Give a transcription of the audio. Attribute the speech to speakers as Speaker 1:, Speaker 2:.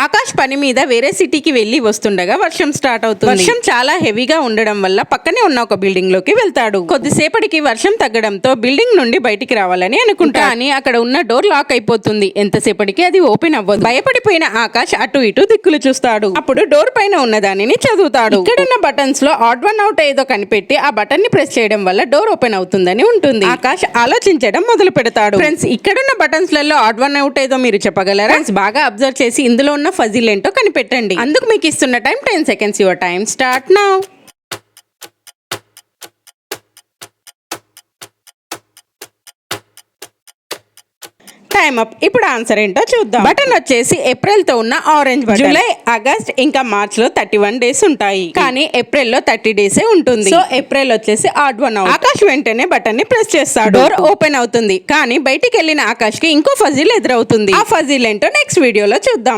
Speaker 1: ఆకాష్ పని మీద వేరే సిటీకి వెళ్లి వస్తుండగా వర్షం స్టార్ట్ అవుతుంది. వర్షం చాలా హెవీగా ఉండడం వల్ల పక్కనే ఉన్న ఒక బిల్డింగ్ లోకి వెళ్తాడు. కొద్దిసేపటికి వర్షం తగ్గడంతో బిల్డింగ్ నుండి బయటికి రావాలని అనుకుంటా, కానీ అక్కడ ఉన్న డోర్ లాక్ అయిపోతుంది. ఎంతసేపటికి అది ఓపెన్ అవ్వదు. భయపడిపోయిన ఆకాష్ అటు ఇటు దిక్కులు చూస్తాడు. అప్పుడు డోర్ పైన ఉన్న దానిని చదువుతాడు. ఇక్కడున్న బటన్స్ లో ఆడ్ వన్ అవుట్ ఏదో కనిపెట్టి ఆ బటన్ ని ప్రెస్ చేయడం వల్ల డోర్ ఓపెన్ అవుతుందని ఉంటుంది. ఆకాష్ ఆలోచించడం మొదలు పెడతాడు. ఫ్రెండ్స్, ఇక్కడున్న బటన్స్ లలో ఆడ్ వన్ అవుట్ ఏదో మీరు చెప్పగలరా? ఫ్రెండ్స్, బాగా అబ్జర్వ్ చేసి ఇందులో ఉన్న ఫజిల్ ఏంటో కనిపెట్టండి. అందుకు మీకు ఇస్తున్న time 10 seconds. Your time start now. Time up. ఇప్పుడు ఆన్సర్ ఏంటో చూద్దాం. బటన్ వచ్చేసి ఏప్రిల్ తో ఉన్న ఆరెంజ్ బటన్. జూలై, ఆగస్ట్ ఇంకా మార్చ్ లో 31 days ఉంటాయి, కానీ ఏప్రిల్ లో 30 days ఉంటుంది. సో ఏప్రిల్ వచ్చేసి ఆడ్ వన్ అవుట్. ఆకాష్ వెంటనే బటన్ ని ప్రెస్ చేస్తాడు. డోర్ ఓపెన్ అవుతుంది, కానీ బయటికి వెళ్ళిన ఆకాష్ కి ఇంకో ఫజిల్ ఎదురవుతుంది. ఆ ఫజిల్ ఏంటో నెక్స్ట్ వీడియోలో చూద్దాం.